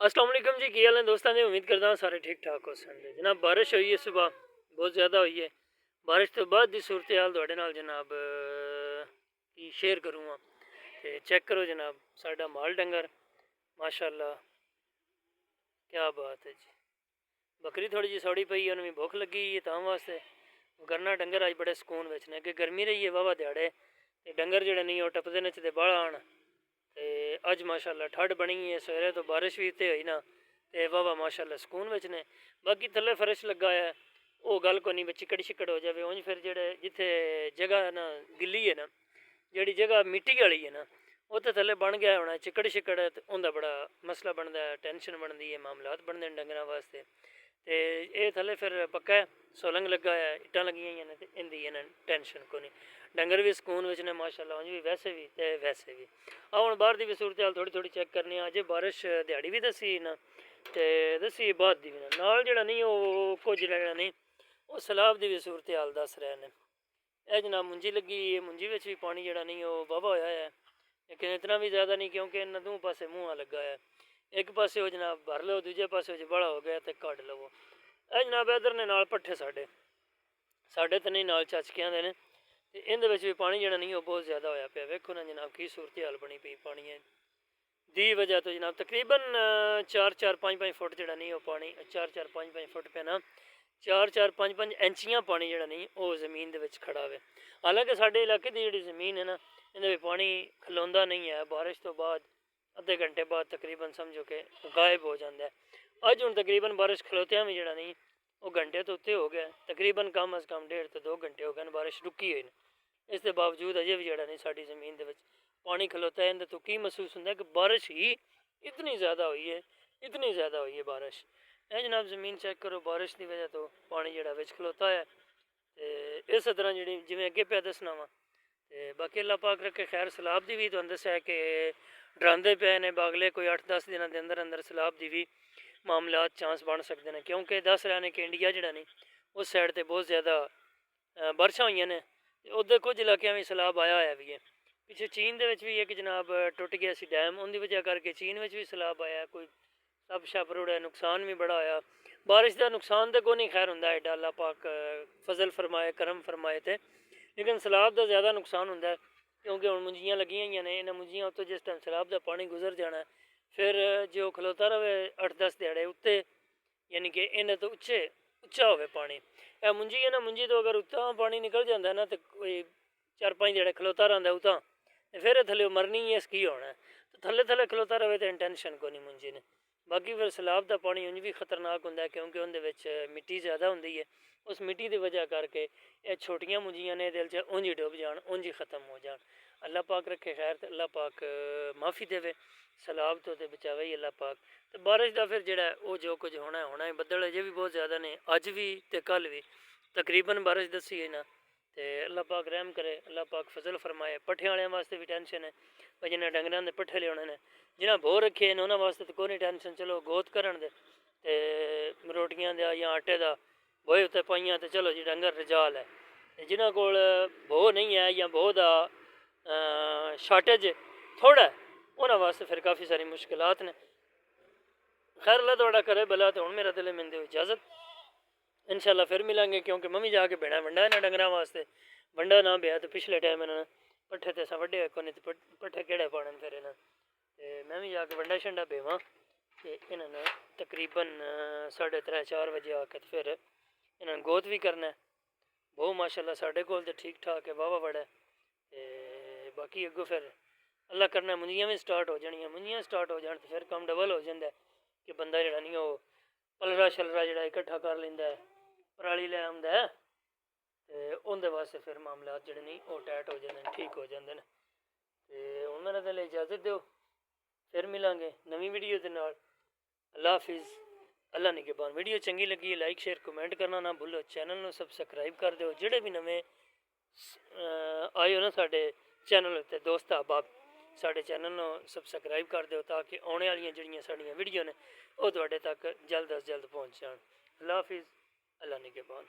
अस्सलाम वालेकुम जी, की हाल है दोस्तों जी। उम्मीद करता हूँ सारे ठीक ठाक हो सन। जनाब बारिश हुई है सुबह, बहुत ज़्यादा हुई है। बारिश तो बाद की सूरत हाल थोड़े नाल जनाब की शेयर करूँगा। ते चेक करो जनाब, साडा माल डंगर माशाअल्लाह, क्या बात है जी। बकरी थोड़ी जी सौड़ी पई है, उन्हें भुख लगी है तां वास्ते। गरना डंगर अज बड़े सुकून विच ने कि गर्मी रही है वाहवा दिहाड़े, ते डंगर जेह्ड़े नहीं ओह् टपदे न ते बाहर आन। ते अज माशाअल्लाह ठंड बनी है, सवेरे तो बारिश भी इत्ते होई ना, ते वाहवा माशाअल्लाह सुकून विच ने। बाकी थल्ले फर्श लगा है, वो गल कोनी भी चिकड़ शिकड़ हो जाए। उंज फिर जेह्ड़े जिथे जगह ना गिल्ली है ना, जेह्ड़ी जगह मिट्टी वाली है ना, उत्थे थल्ले बन गया होना चिकड़ शिकड़ है, ते उंदा बड़ा मसला बनता है, टेंशन बनती है, मामलात बनते हैं डंगरां वास्ते। ते ये थल्ले फिर पक्का है, सोलंग लगा है, इट्टां लगी हुई ने, ते इंदी इन्हां टेंशन कोनी। डंगर भी सुकून विच ने माशाअल्लाह, उंज भी वैसे भी ते वैसे भी। हुण बाहर दी भी सूरत हाल थोड़ी थोड़ी चेक करने। अज बारिश दिहाड़ी भी दसी ना, ते दसी बाद दी भी नाल जेह्ड़ा नहीं ओह् कुछ जेह्ड़ा नहीं ओह् सैलाब दी भी सूरत हाल दस रहे ने। ਇਹ जनाब मुंजी लगी है, मुंजी विच भी पानी जेह्ड़ा नहीं ओह् वाहवा होया है, लेकिन इतना भी ज़्यादा नहीं क्योंकि इन्हां दों पासे मुँह लगा है। एक पासे हो जनाब भर लो, दूजे पासे हो बड़ा हो गया तो कढ़ लवो। ਇਹ जनाब इधर ने नाल पट्ठे साढ़े साढ़े तो नहीं नाल चाचकियां दे ने, ते इंदे विच भी पानी जेह्ड़ा नहीं ओह् बहुत ज़्यादा होया पिया। वेखो ना जनाब की सूरत हाल बनी पई पानी दी वजह तो जनाब तकरीबन 4-4-5-5 फुट जेह्ड़ा नहीं ओह् पानी 4-4-5-5 फुट पे ना 4-4-5-5 इंचियां पानी जेह्ड़ा नहीं ओह् ज़मीन दे विच खड़ा वे। हालांकि साढ़े इलाके दी जेह्ड़ी ज़मीन है ना, इहदे विच पानी खलोंदा नहीं है। बारिश तो बाद अद्धे घंटे बाद तकरीबन समझो कि गायब हो जाता है। अज हुण तकरीबन बारिश खलोतियां भी जेह्ड़ा नहीं वो घंटे तो उत्ते हो गया, तकरीबन कम अज़ कम 1.5 तो 2 घंटे हो गए बारिश रुकी हुई। इस दे बावजूद अजे भी जेह्ड़ा नहीं साडी ज़मीन दे विच पानी खलोता है। इहदे तो की महसूस होंदा है कि बारिश ही इतनी ज़्यादा हुई है, इतनी ज़्यादा हुई है बारिश। ਇਹ जनाब ज़मीन चेक करो, बारिश की वजह तो पानी जेह्ड़ा विच खलोता है। तो इस तरह जी जिमें अगे पे दसना वा, तो बाकी अल्लाह पाक रखे खैर। सैलाब की भी तुहानूं दस्सिया कि डरांदे पे ने बागले कोई 8-10 दिनों के अंदर अंदर सैलाब की भी मामलात चांस बन सकते हैं, क्योंकि दस रहे ने कि इंडिया जेह्ड़ा नहीं उस साइड ते बहुत ज़्यादा बारिशां हुई ने, उधर कुछ इलाकों में सैलाब आया होया भी है। पिछे चीन दे विच भी एक जनाब टुट गया सी डैम, उनकी वजह करके चीन में भी सैलाब आया, कोई सब छप रुड़े, नुकसान भी बड़ा होया। बारिश का नुकसान तो कोई नहीं खैर होंदा एडा, अल्लाह पाक फजल फरमाए करम फरमाए थे, लेकिन सैलाब का ज़्यादा नुकसान होंदा है। क्योंकि हुण मुंजियां लगी हुई ने, इन्हां मुंजियां उत्तों जिस टाइम सैलाब का पानी गुजर जाना है, फिर जो खलोता रहे 8-10 दिहाड़े उत्ते, यानी कि इन्हें तो उच्चा होवे पानी। मुंजी है ना, मुंजी तो अगर उत्ता पानी निकल जाता है ना, तो कोई 4-5 दिहाड़े खलोता रहा उत्ता, फिर थल्ले मरनी है इसकी होना है। तो थल्ले थल्ले खलोता रहे तो टेंशन को नहीं मुंजी ने। बाकी फिर सैलाब का पानी उंज भी खतरनाक होंदा है, क्योंकि उनदे विच मिट्टी ज़्यादा होंदी है। उस मिट्टी की वजह करके ये छोटियां मुंजियां ने दिल च उंज ही डुब जान, उंज ही ख़त्म हो जान। अल्लाह पाक रखे खैर, तो अल्लाह पाक माफ़ी देवे सैलाब तो बचावे ही अल्लाह पाक। तो बारिश का फिर जेह्ड़ा वो जो कुछ होना है। बदल अजे भी बहुत ज़्यादा ने, अज भी तो कल भी तकरीबन बारिश दसी है ना, तो अल्लाह पाक रहम करे, अल्लाह पाक फजल फरमाए। पट्ठे वाले वास्ते भी टेंशन है, भाई जिन्हें डंगरां दे पट्ठे लियाने ने, जिन्हें भो रखे ने उन्होंने वास्ते तो कोई नहीं टेंशन, चलो गोत करन दे ते रोटियां दा या आटे का बोए उत्ते पाइयां तो चलो जी डंगर रजाल है। जिन्हों कोल भो नहीं है या भो का शार्टेज थोड़ा है, उन्होंने वास्ते फिर काफ़ी सारी मुश्किलात ने। खैर अल्लाह थोड़ा करे भला। तो हुण मेरा दिल मिलते हो इजाज़त, इंशाल्लाह फिर मिलेंगे, क्योंकि मम्मी जाके भेड़ा वंडा इन्हां डंगरां वास्ते। वंडा ना बेआ तो पिछले टाइम इन्होंने पट्ठे तो असां वड्डे को नहीं, तो पट्ठे केड़े पाने फिर इन्हें, तो मैं भी जाके वंडा शंडा बेवां। तो इन्होंने तकरीबन 3:30-4 बजे आके तो फिर इन्होंने गोत भी करना है। बहुत माशाल्लाह साढ़े कोल तो ठीक ठाक है, वाहवा बड़ा है। तो बाकी अगों फिर अल्लाह करना मुंजियां भी स्टार्ट हो जानियां, मुंजियां स्टार्ट हो जान तो फिर कम डबल हो जाता है कि बंदा जेह्ड़ा नहीं वो पलरा शलरा जेह्ड़ा इकट्ठा कर लैंदा है, पराली लै आंदा है, तो उनदे वास्ते फिर मामलात जेह्ड़े नहीं वो टाइट हो जाते हैं, ठीक हो जाते हैं। तो हुण मेरे दिल इजाज़त दो, फिर मिलांगे नवी वीडियो के नाल। अल्लाह हाफिज़, अल्लाह निगहबान। वीडियो चंगी लगी लाइक शेयर कमेंट करना ना भूलो, चैनल में सबसक्राइब कर दो। जेह्ड़े भी नवे आए हो ना साढ़े चैनल उत्ते दोस्त अहबाब, साढ़े चैनल को सबसक्राइब कर दो, ताकि आने वाली जिहड़ियां साड़ियां वीडियो ने वो तुहाडे तक जल्द अज जल्द पहुँच जान। अल्लाह हाफिज़, अल्लाह निगहबान।